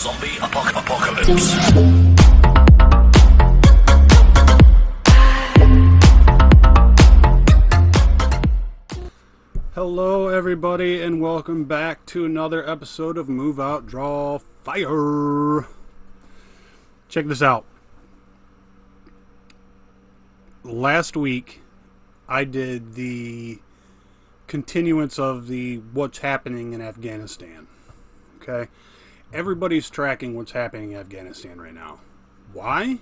Zombie apocalypse. Hello everybody and welcome back to another episode of Move Out, Draw, Fire. Check this out. Last week I did the continuance of the what's happening in Afghanistan. Okay? Everybody's tracking what's happening in Afghanistan right now. Why?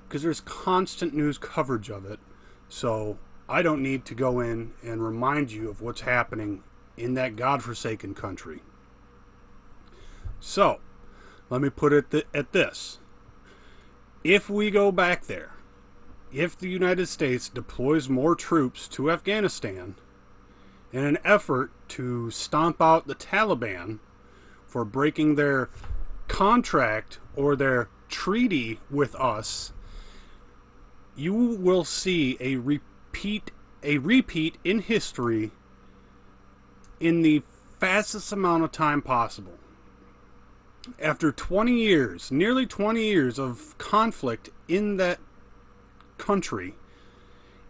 Because there's constant news coverage of it. So I don't need to go in and remind you of what's happening in that godforsaken country. So, let me put it at this. If we go back there, if the United States deploys more troops to Afghanistan in an effort to stomp out the Taliban for breaking their contract or their treaty with us, you will see a repeat in history in the fastest amount of time possible. After 20 years, nearly 20 years of conflict in that country,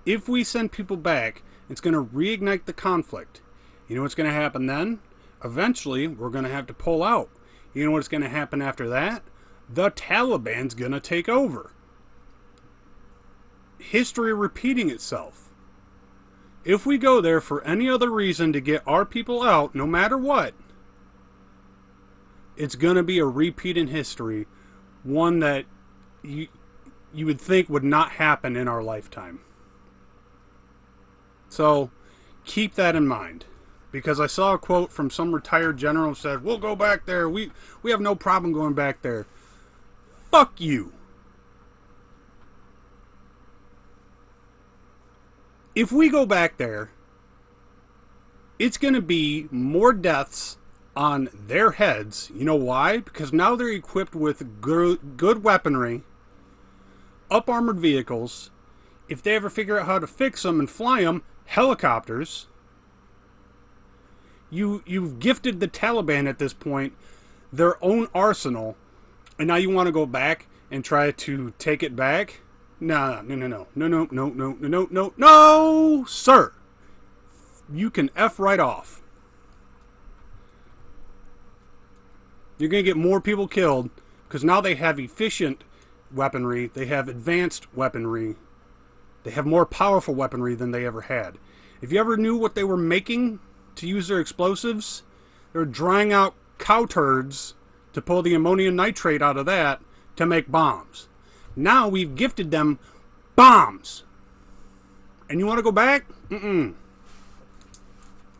if we send people back, it's going to reignite the conflict. You know what's going to happen then? Eventually, we're going to have to pull out. You know what's going to happen after that? The Taliban's going to take over. History repeating itself. If we go there for any other reason to get our people out, no matter what, it's going to be a repeat in history. One that you would think would not happen in our lifetime. So, keep that in mind. Because I saw a quote from some retired general who said, "We'll go back there. We have no problem going back there." Fuck you. If we go back there, it's going to be more deaths on their heads. You know why? Because now they're equipped with good weaponry, up-armored vehicles. If they ever figure out how to fix them and fly them, helicopters. You've gifted the Taliban at this point their own arsenal, and now you want to go back and try to take it back? No, sir. You can F right off. You're going to get more people killed because now they have efficient weaponry, they have advanced weaponry, they have more powerful weaponry than they ever had. If you ever knew what they were making to use their explosives, they're drying out cow turds to pull the ammonium nitrate out of that to make bombs. Now we've gifted them bombs. And you want to go back? No,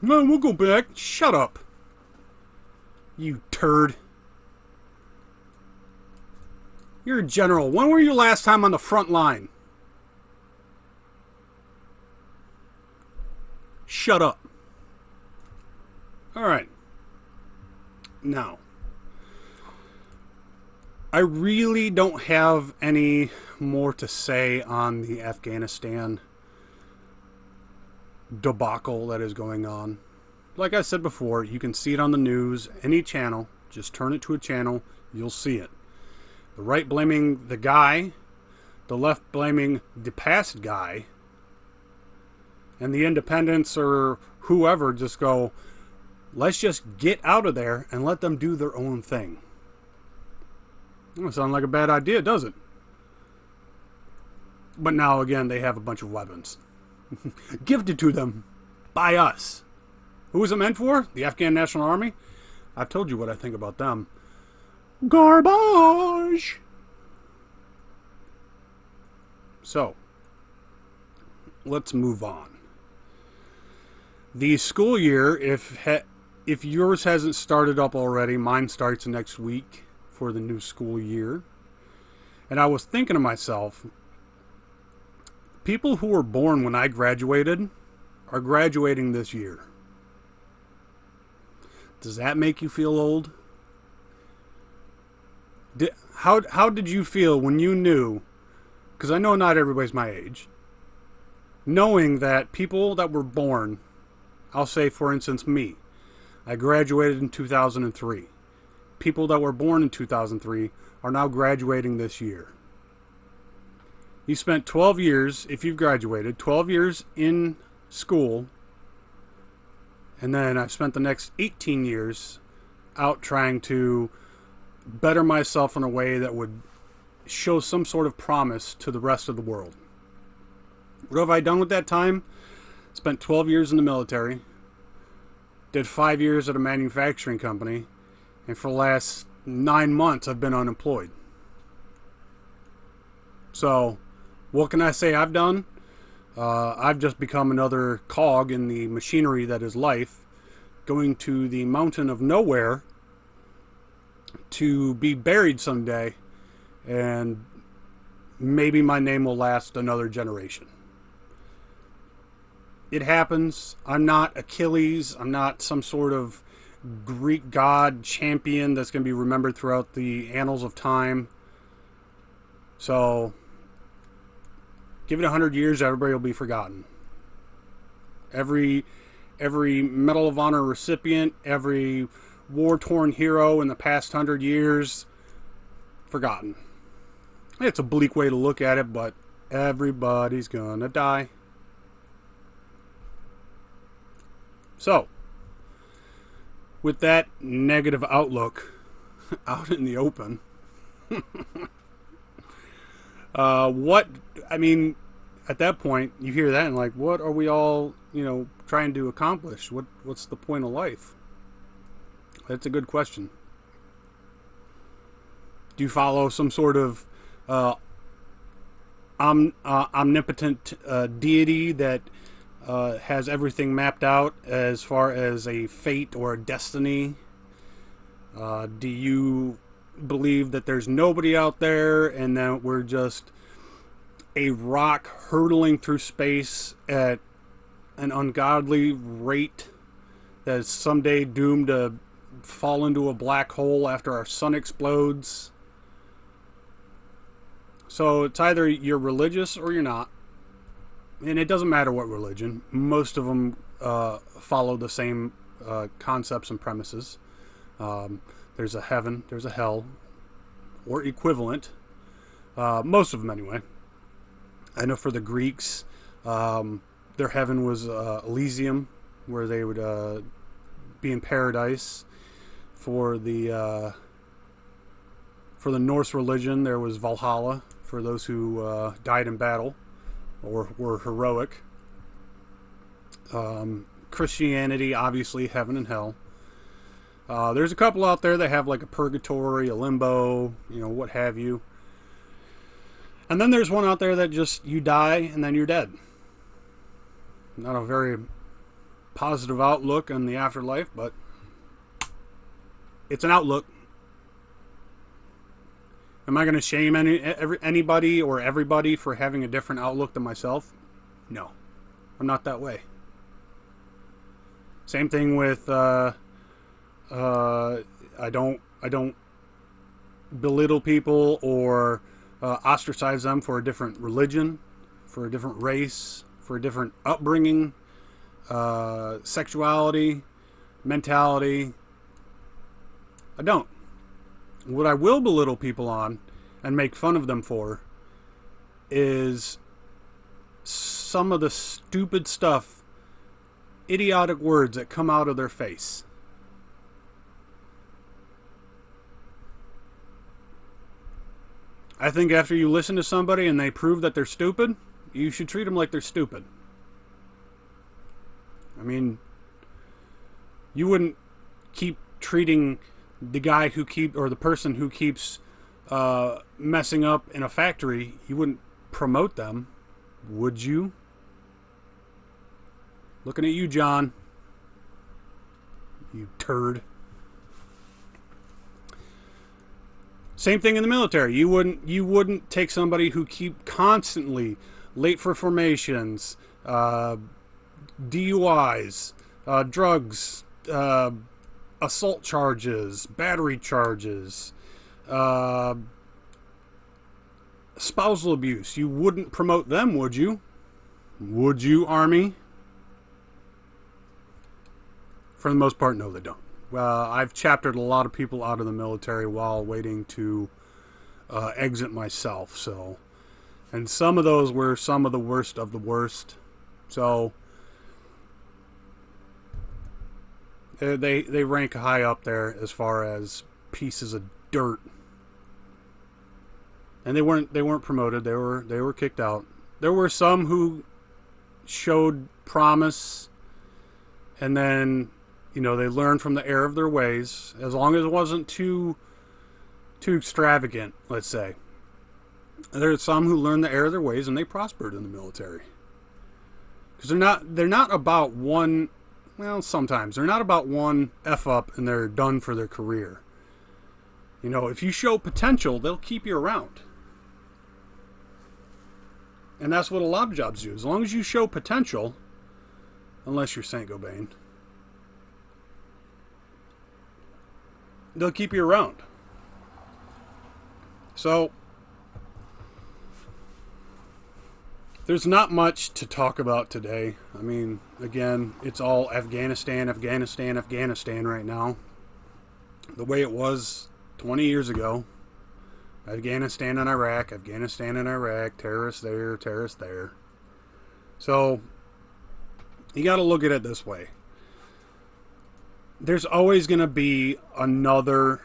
we'll go back. Shut up. You turd. You're a general. When were you last time on the front line? Shut up. Alright. Now, I really don't have any more to say on the Afghanistan debacle that is going on. Like I said before, you can see it on the news, any channel. Just turn it to a channel, you'll see it. The right blaming the guy, the left blaming the past guy, and the independents or whoever just go, let's just get out of there and let them do their own thing. Doesn't sound like a bad idea, does it? But now, again, they have a bunch of weapons. Gifted to them by us. Who is it meant for? The Afghan National Army? I've told you what I think about them. Garbage! So, let's move on. The school year, if yours hasn't started up already, mine starts next week for the new school year. And I was thinking to myself, people who were born when I graduated are graduating this year. Does that make you feel old? How did you feel when you knew, because I know not everybody's my age, knowing that people that were born, I'll say for instance me, I graduated in 2003. people that were born in 2003 are now graduating this year. You spent 12 years, if you've graduated, 12 years in school, and then I've spent the next 18 years out trying to better myself in a way that would show some sort of promise to the rest of the world. What have I done with that time? Spent 12 years in the military, did 5 years at a manufacturing company, and for the last 9 months I've been unemployed. So, what can I say I've done? I've just become another cog in the machinery that is life, going to the mountain of nowhere to be buried someday, and maybe my name will last another generation. It happens. I'm not Achilles. I'm not some sort of Greek god champion that's going to be remembered throughout the annals of time. So, give it 100 years, everybody will be forgotten. Every Medal of Honor recipient, every war-torn hero in the past 100 years, forgotten. It's a bleak way to look at it, but everybody's gonna die. So, with that negative outlook out in the open, at that point, you hear that and like, what are we all, trying to accomplish? What's the point of life? That's a good question. Do you follow some sort of omnipotent deity that has everything mapped out as far as a fate or a destiny? Do you believe that there's nobody out there and that we're just a rock hurtling through space at an ungodly rate that is someday doomed to fall into a black hole after our sun explodes? So it's either you're religious or you're not. And it doesn't matter what religion. Most of them follow the same concepts and premises. There's a heaven, there's a hell, or equivalent. Most of them, anyway. I know for the Greeks, their heaven was Elysium, where they would be in paradise. For the Norse religion, there was Valhalla, for those who died in battle or were heroic. Christianity, obviously, heaven and hell. There's a couple out there that have like a purgatory, a limbo, what have you. And then there's one out there that just, you die and then you're dead. Not a very positive outlook on the afterlife, but it's an outlook. Am I going to shame anybody or everybody for having a different outlook than myself? No. I'm not that way. Same thing with I don't belittle people or ostracize them for a different religion, for a different race, for a different upbringing, sexuality, mentality. I don't. What I will belittle people on and make fun of them for is some of the stupid stuff, idiotic words that come out of their face. I think after you listen to somebody and they prove that they're stupid, you should treat them like they're stupid. I mean, you wouldn't keep treating the guy or the person who keeps messing up in a factory, you wouldn't promote them, would you? Looking at you, John. You turd. Same thing in the military. You wouldn't take somebody who keep constantly late for formations, DUIs, drugs, assault charges, battery charges, spousal abuse. You wouldn't promote them, would you? Would you, Army? For the most part, no, they don't. I've chaptered a lot of people out of the military while waiting to exit myself. So, and some of those were some of the worst of the worst. So they rank high up there as far as pieces of dirt. And they weren't promoted. They were kicked out. There were some who showed promise, and then they learned from the error of their ways, as long as it wasn't too extravagant, let's say. There are some who learned the error of their ways and they prospered in the military. Because they're not about one. Well, sometimes they're not about one F up and they're done for their career. If you show potential, they'll keep you around. And that's what a lot of jobs do. As long as you show potential, unless you're Saint Gobain, they'll keep you around. So, there's not much to talk about today. I mean, again, it's all Afghanistan right now. The way it was 20 years ago. Afghanistan and Iraq, terrorists there, terrorists there. So, you got to look at it this way. There's always going to be another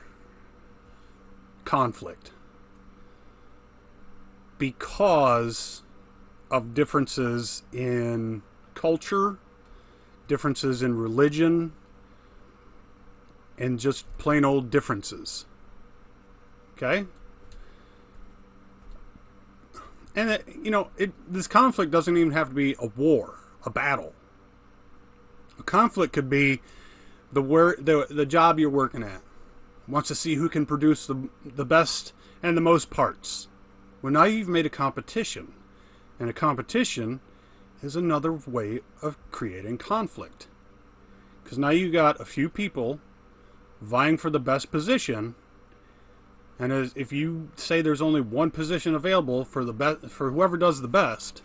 conflict because of differences in culture, differences in religion, and just plain old differences. Okay? And this conflict doesn't even have to be a war, a battle. A conflict could be the job you're working at. Wants to see who can produce the best and the most parts. Well, now you've made a competition. And a competition is another way of creating conflict. Because now you got a few people vying for the best position. And if you say there's only one position available for whoever does the best,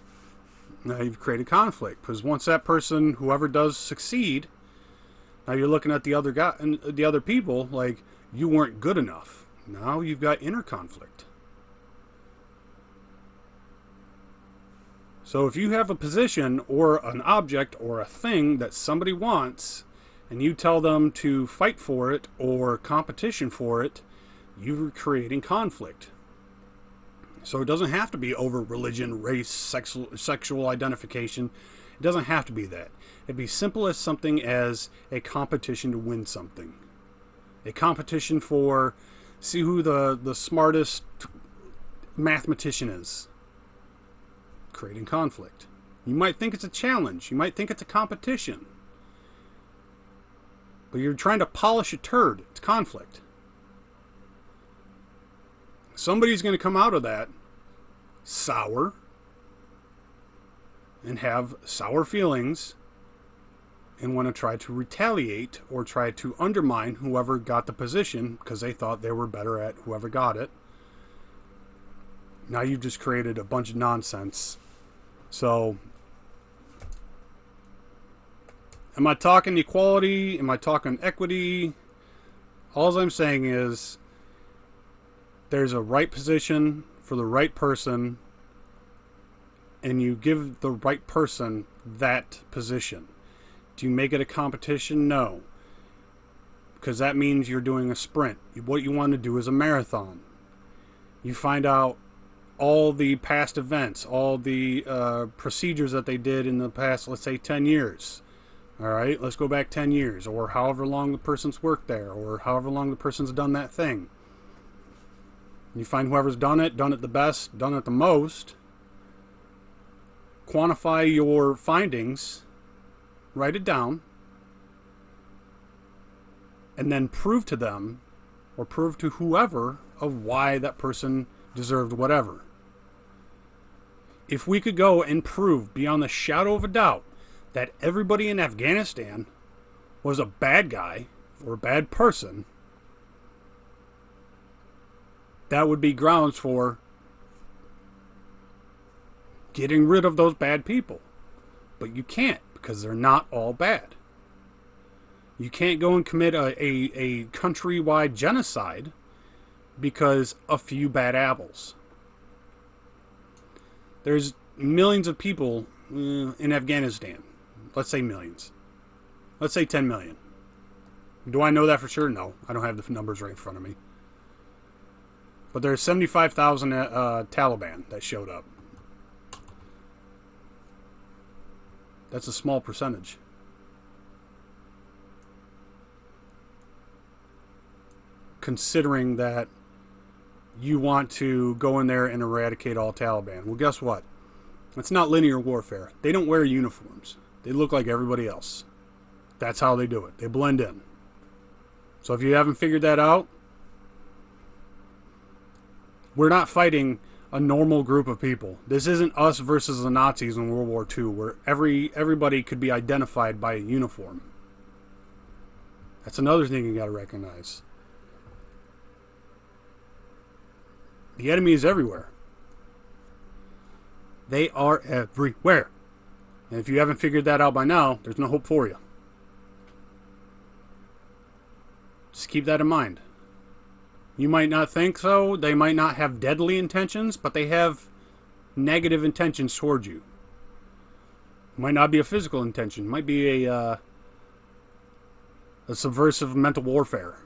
now you've created conflict. Because once that person, whoever does succeed, now you're looking at the other guy and the other people like you weren't good enough. Now you've got inner conflict. So if you have a position or an object or a thing that somebody wants, and you tell them to fight for it or competition for it, you're creating conflict. So it doesn't have to be over religion, race, sexual identification. It doesn't have to be that. It'd be simple as something as a competition to win something. A competition for see who the smartest mathematician is. Creating conflict. You might think it's a challenge. You might think it's a competition. But you're trying to polish a turd. It's conflict. Somebody's going to come out of that sour and have sour feelings and want to try to retaliate or try to undermine whoever got the position because they thought they were better at whoever got it. Now you've just created a bunch of nonsense. So, am I talking equality? Am I talking equity? All I'm saying is there's a right position for the right person, and you give the right person that position. Do you make it a competition? No. Because that means you're doing a sprint. What you want to do is a marathon. You find out all the past events, all the procedures that they did in the past, let's say 10 years. All right, let's go back 10 years, or however long the person's worked there, or however long the person's done that thing. You find whoever's done it the best, done it the most. Quantify your findings, write it down, and then prove to them, or prove to whoever, of why that person deserved whatever. If we could go and prove beyond the shadow of a doubt that everybody in Afghanistan was a bad guy or a bad person, that would be grounds for getting rid of those bad people. But you can't, because they're not all bad. You can't go and commit a countrywide genocide because a few bad apples. There's millions of people in Afghanistan. Let's say millions. Let's say 10 million. Do I know that for sure? No. I don't have the numbers right in front of me. But there's 75,000 Taliban that showed up. That's a small percentage. Considering that you want to go in there and eradicate all Taliban. Well, guess what? It's not linear warfare. They don't wear uniforms. They look like everybody else. That's how they do it. They blend in. So if you haven't figured that out, we're not fighting a normal group of people. This isn't us versus the Nazis in World War II, where everybody could be identified by a uniform. That's another thing you got to recognize. The enemy is everywhere. They are everywhere. And if you haven't figured that out by now, there's no hope for you. Just keep that in mind. You might not think so. They might not have deadly intentions, but they have negative intentions towards you. It might not be a physical intention. It might be a subversive mental warfare.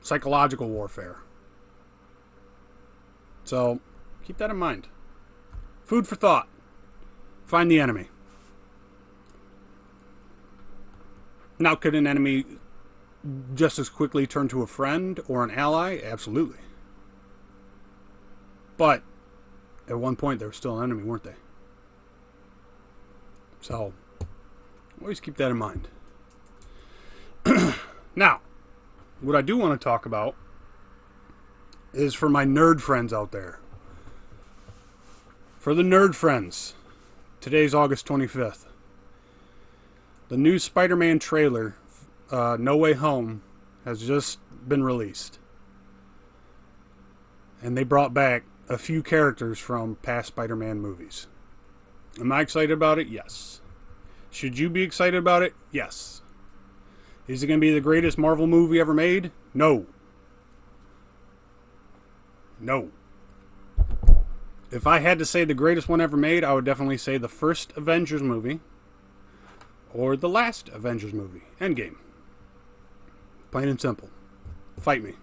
Psychological warfare. So, keep that in mind. Food for thought. Find the enemy. Now, could an enemy just as quickly turn to a friend or an ally? Absolutely. But, at one point, they were still an enemy, weren't they? So, always keep that in mind. Now, what I do want to talk about is for my nerd friends out there. For the nerd friends, today's August 25th. The new SpiderMan trailer, No Way Home, has just been released. And they brought back a few characters from past SpiderMan movies. Am I excited about it? Yes. Should you be excited about it? Yes. Is it going to be the greatest Marvel movie ever made? No. No. If I had to say the greatest one ever made, I would definitely say the first Avengers movie or the last Avengers movie, Endgame. Plain and simple. Fight me.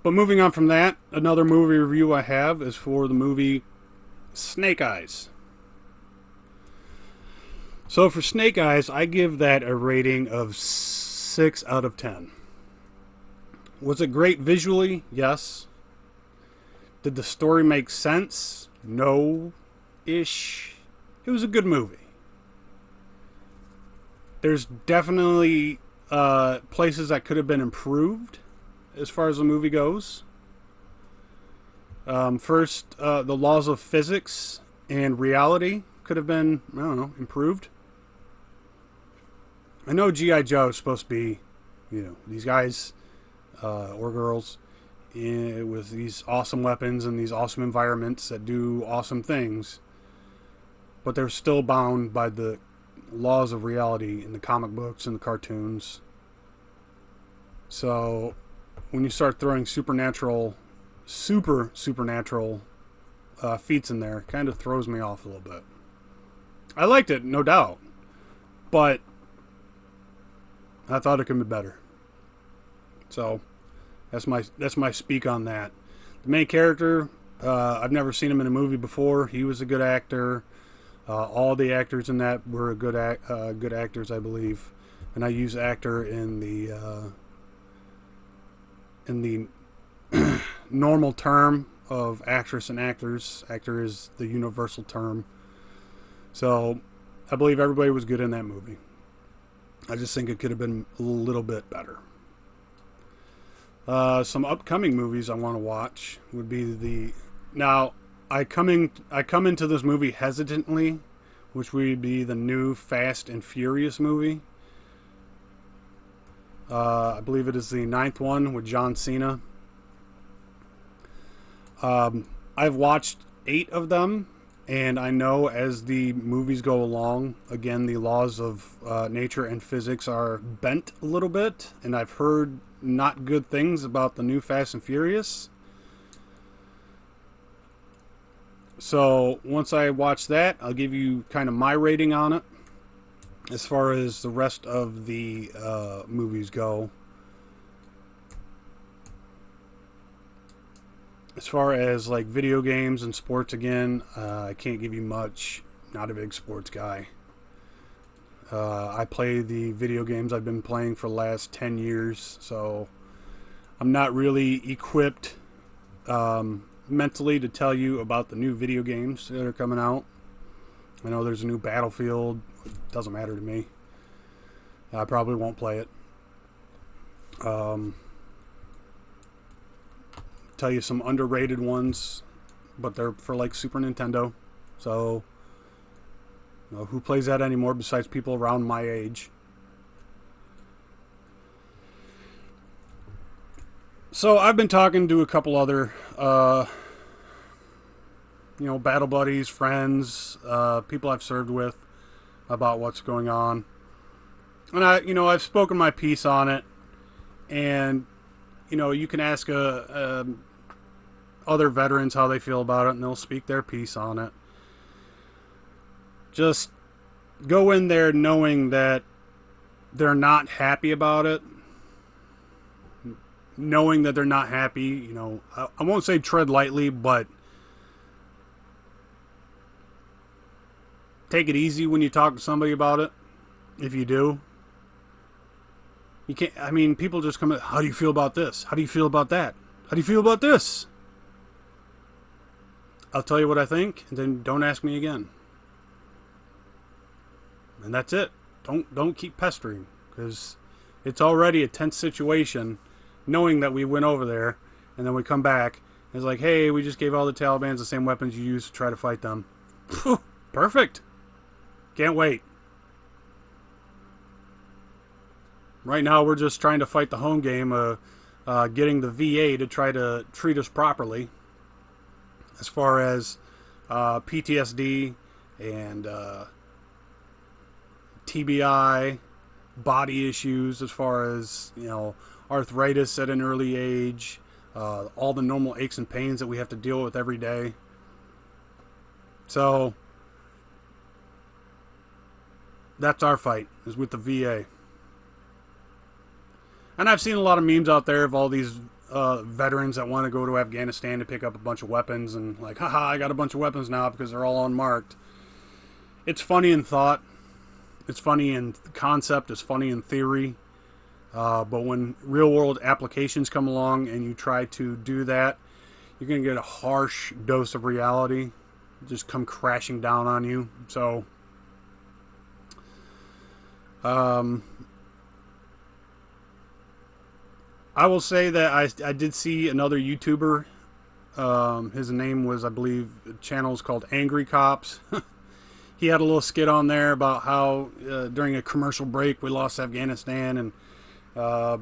But moving on from that, another movie review I have is for the movie Snake Eyes. So for Snake Eyes, I give that a rating of 6 out of 10. Was it great visually? Yes. Did the story make sense? No-ish. It was a good movie. There's definitely places that could have been improved as far as the movie goes. First, the laws of physics and reality could have been, I don't know, improved. I know G.I. Joe is supposed to be, these guys or girls with these awesome weapons and these awesome environments that do awesome things, but they're still bound by the laws of reality in the comic books and the cartoons. So when you start throwing supernatural feats in there, it kind of throws me off a little bit. I liked it, no doubt, but I thought it could be better. So that's my speak on that. The main character, I've never seen him in a movie before. He was a good actor. All the actors in that were good actors, I believe. And I use actor in the normal term of actress and actors. Actor is the universal term. So I believe everybody was good in that movie. I just think it could have been a little bit better. Some upcoming movies I want to watch would be now I come into this movie hesitantly, which would be the new Fast and Furious movie. I believe it is the 9th one with John Cena. I've watched 8 of them, And I know as the movies go along, again, the laws of nature and physics are bent a little bit. And I've heard not good things about the new Fast and Furious. So once I watch that, I'll give you kind of my rating on it. As far as the rest of the movies go. As far as like video games and sports, again, I can't give you much. Not a big sports guy. I play the video games I've been playing for the last 10 years, so I'm not really equipped mentally to tell you about the new video games that are coming out. I know there's a new Battlefield. It doesn't matter to me. I probably won't play it. Tell you some underrated ones, but they're for like Super Nintendo. So, you know, who plays that anymore besides people around my age? So I've been talking to a couple other, battle buddies, friends, people I've served with about what's going on. And I've spoken my piece on it. And, you can ask other veterans how they feel about it, and they'll speak their piece on it. Just go in there knowing that they're not happy about it. Knowing that they're not happy, I won't say tread lightly, but take it easy when you talk to somebody about it. If you do. You can't, people just come in, how do you feel about this? How do you feel about that? How do you feel about this? I'll tell you what I think, and then don't ask me again. And that's it. Don't keep pestering, because it's already a tense situation, knowing that we went over there, and then we come back, and it's like, hey, we just gave all the Taliban the same weapons you used to try to fight them. Perfect. Can't wait. Right now, we're just trying to fight the home game, getting the VA to try to treat us properly. As far as PTSD and TBI, body issues, as far as, arthritis at an early age, all the normal aches and pains that we have to deal with every day. So, that's our fight, is with the VA. And I've seen a lot of memes out there of all these veterans that want to go to Afghanistan to pick up a bunch of weapons and like, haha, I got a bunch of weapons now because they're all unmarked. It's funny in thought. It's funny in concept. It's funny in theory. But when real world applications come along and you try to do that, you're going to get a harsh dose of reality just come crashing down on you. So, I will say that I did see another YouTuber. His name was, I believe, the channel is called Angry Cops. He had a little skit on there about how during a commercial break we lost Afghanistan, and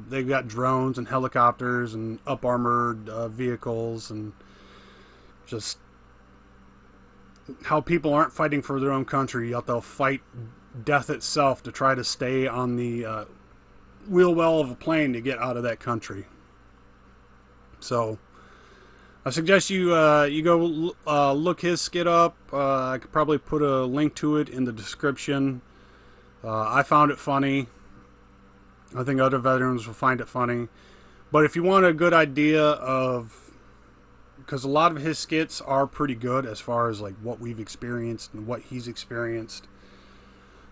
they've got drones and helicopters and up-armored vehicles, and just how people aren't fighting for their own country, yet they'll fight death itself to try to stay on the wheel well of a plane to get out of that country. So I suggest you go look his skit up. I could probably put a link to it in the description. I found it funny. I think other veterans will find it funny. But if you want a good idea of, because a lot of his skits are pretty good as far as like what we've experienced and what he's experienced,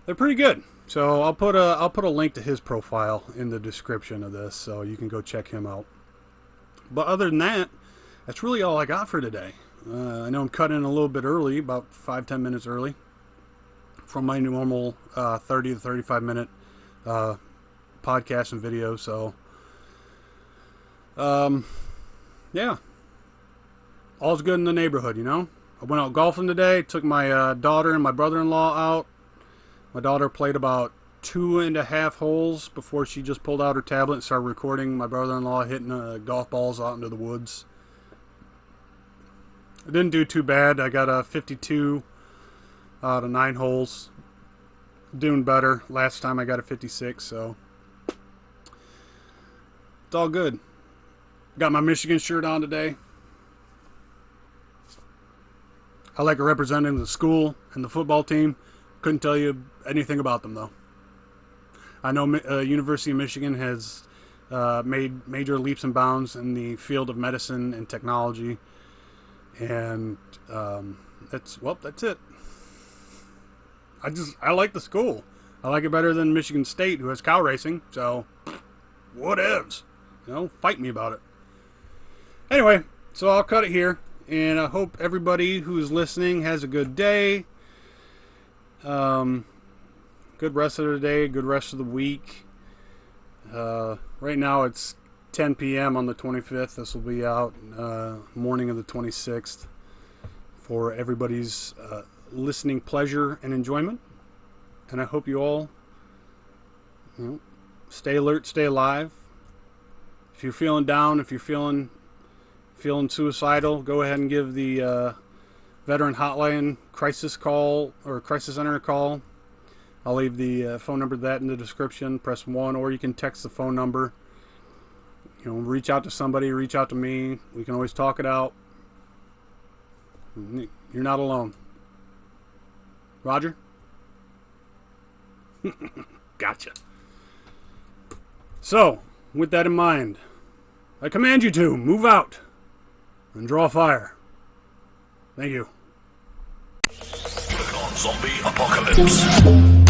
they're pretty good. So I'll put a link to his profile in the description of this, so you can go check him out. But other than that, that's really all I got for today. I know I'm cutting a little bit early, about 5-10 minutes early from my normal 30 to 35 minute podcast and video. So, yeah, all's good in the neighborhood, I went out golfing today, took my daughter and my brother-in-law out. My daughter played about 2.5 holes before she just pulled out her tablet and started recording my brother-in-law hitting golf balls out into the woods. I didn't do too bad. I got a 52 out of 9 holes. Doing better. Last time I got a 56, so it's all good. Got my Michigan shirt on today. I like representing the school and the football team. Couldn't tell you anything about them, though. I know University of Michigan has made major leaps and bounds in the field of medicine and technology. And that's it. I like the school. I like it better than Michigan State, who has cow racing. So, whatevs. Fight me about it. Anyway, so I'll cut it here. And I hope everybody who's listening has a good day. Good rest of the day. Good rest of the week. Right now it's 10 p.m. on the 25th. This will be out morning of the 26th for everybody's listening pleasure and enjoyment. And I hope you all stay alert, stay alive. If you're feeling down, if you're feeling suicidal, go ahead and give the veteran hotline crisis call or crisis center a call. I'll leave the phone number to that in the description. Press 1, or you can text the phone number. Reach out to somebody, reach out to me. We can always talk it out. You're not alone. Roger? Gotcha. So, with that in mind, I command you to move out and draw fire. Thank you. Click on Zombie Apocalypse.